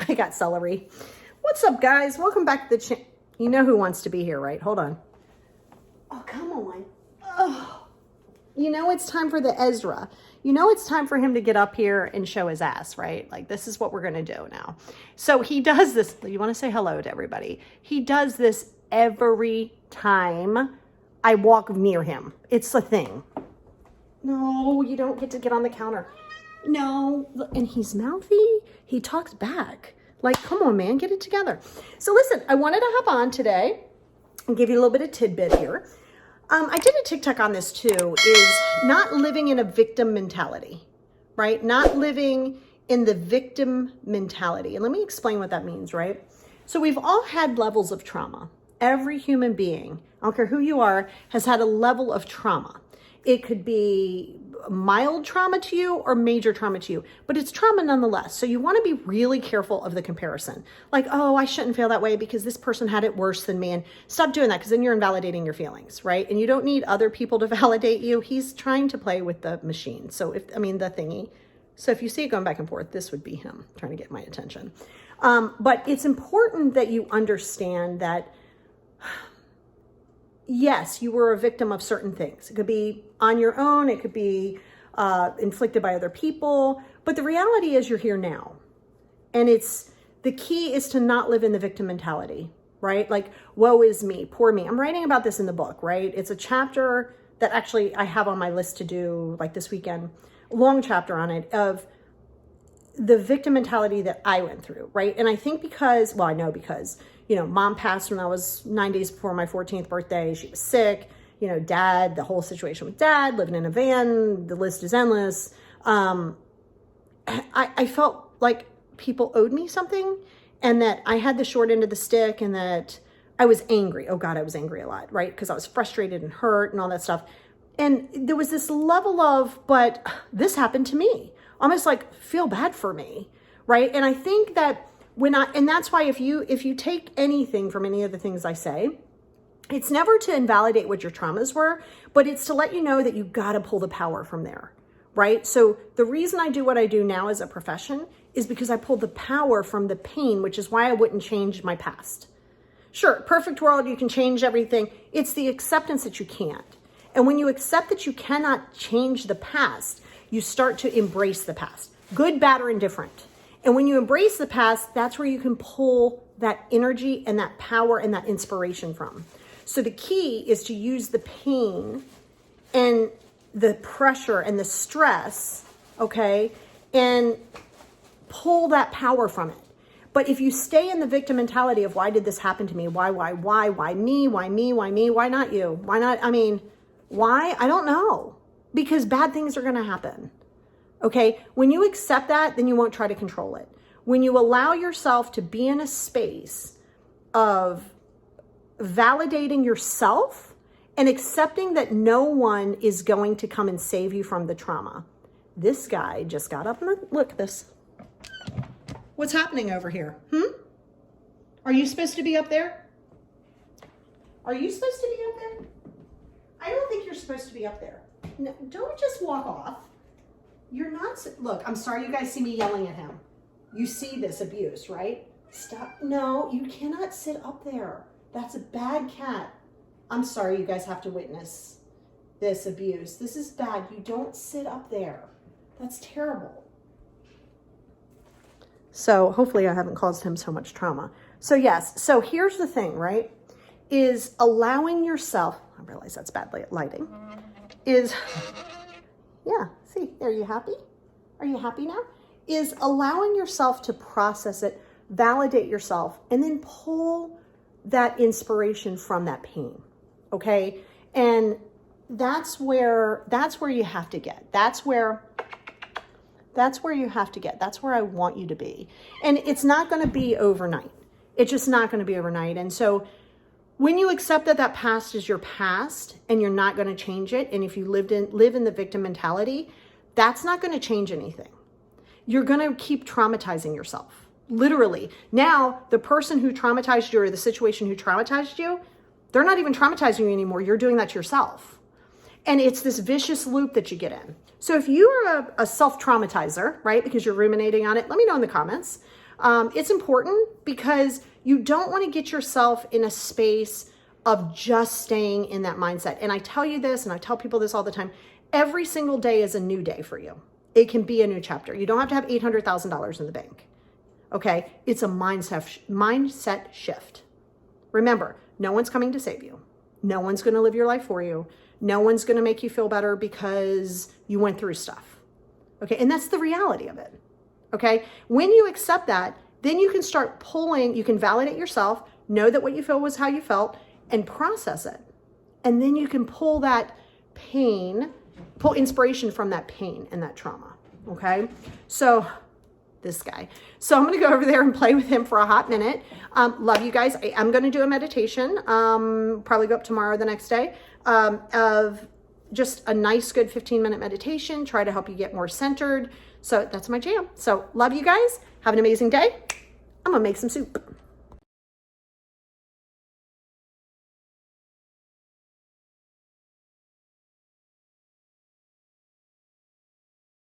I got celery. What's up, guys? Welcome back to the channel. You know who wants to be here, right? Hold on. Oh, come on. Oh. You know it's time for the Ezra. You know it's time for him to get up here and show his ass, right? Like, this is what we're going to do now. So he does this. You want to say hello to everybody. He does this every time I walk near him. It's a thing. No, you don't get to get on the counter. No. And he's mouthy. He talks back. Like, come on, man, get it together. So listen, I wanted to hop on today and give you a little bit of tidbit here. I did a TikTok on this too, is not living in a victim mentality, right? Not living in the victim mentality. And let me explain what that means, right? So we've all had levels of trauma. Every human being, I don't care who you are, has had a level of trauma. It could be mild trauma to you or major trauma to you, but it's trauma nonetheless. So you want to be really careful of the comparison. Like, oh, I shouldn't feel that way because this person had it worse than me. And stop doing that, because then you're invalidating your feelings, right? And you don't need other people to validate you. He's trying to play with the machine. So the thingy. So if you see it going back and forth, this would be him trying to get my attention. But it's important that you understand that yes, you were a victim of certain things. It could be on your own. It could be inflicted by other people. But the reality is you're here now. And the key is to not live in the victim mentality, right? Like, woe is me, poor me. I'm writing about this in the book, right? It's a chapter that actually I have on my list to do like this weekend, a long chapter on it, of the victim mentality that I went through, right? And I think because mom passed when I was 9 days before my 14th birthday. She was sick. Dad, the whole situation with dad, living in a van, the list is endless. I felt like people owed me something, and that I had the short end of the stick, and that I was angry. Oh God, I was angry a lot, right? Because I was frustrated and hurt and all that stuff. And there was this level of, but this happened to me. Almost like, feel bad for me, right? And I think that and that's why if you take anything from any of the things I say, it's never to invalidate what your traumas were, but it's to let you know that you got to pull the power from there, right? So the reason I do what I do now as a profession is because I pulled the power from the pain, which is why I wouldn't change my past. Sure, perfect world, you can change everything. It's the acceptance that you can't. And when you accept that you cannot change the past, you start to embrace the past, good, bad, or indifferent. And when you embrace the past, that's where you can pull that energy and that power and that inspiration from. So the key is to use the pain and the pressure and the stress, okay, and pull that power from it. But if you stay in the victim mentality of, why did this happen to me? Why me? Why me? Why me? Why not you? Why not? Why? I don't know. Because bad things are going to happen. Okay, when you accept that, then you won't try to control it. When you allow yourself to be in a space of validating yourself and accepting that no one is going to come and save you from the trauma. This guy just got up and look at this. What's happening over here? Are you supposed to be up there? Are you supposed to be up there? I don't think you're supposed to be up there. No, don't just walk off. You're not, look, I'm sorry you guys see me yelling at him. You see this abuse, right? Stop. No, you cannot sit up there. That's a bad cat. I'm sorry you guys have to witness this abuse. This is bad. You don't sit up there. That's terrible. So hopefully I haven't caused him so much trauma. So yes, so here's the thing, right? Is allowing yourself, I realize that's bad lighting, see, are you happy? Are you happy now? Is allowing yourself to process it, validate yourself, and then pull that inspiration from that pain, okay? And that's where you have to get. That's where you have to get. That's where I want you to be. And it's not going to be overnight. It's just not going to be overnight. And so when you accept that past is your past and you're not going to change it, and if you live in the victim mentality, that's not going to change anything. You're going to keep traumatizing yourself. Literally. Now, the person who traumatized you or the situation who traumatized you, they're not even traumatizing you anymore. You're doing that to yourself. And it's this vicious loop that you get in. So if you're a self-traumatizer, right, because you're ruminating on it, let me know in the comments. It's important because you don't want to get yourself in a space of just staying in that mindset. And I tell you this, and I tell people this all the time, every single day is a new day for you. It can be a new chapter. You don't have to have $800,000 in the bank. Okay? It's a mindset shift. Remember, no one's coming to save you. No one's going to live your life for you. No one's going to make you feel better because you went through stuff. Okay? And that's the reality of it. Okay? When you accept that, then you can start pulling, you can validate yourself, know that what you feel was how you felt, and process it. And then you can pull that pain, pull inspiration from that pain and that trauma. Okay? So this guy. So I'm going to go over there and play with him for a hot minute. Love you guys. I'm going to do a meditation, probably go up tomorrow or the next day, of just a nice, good 15-minute meditation, try to help you get more centered. So that's my jam. So love you guys. Have an amazing day. I'm going to make some soup.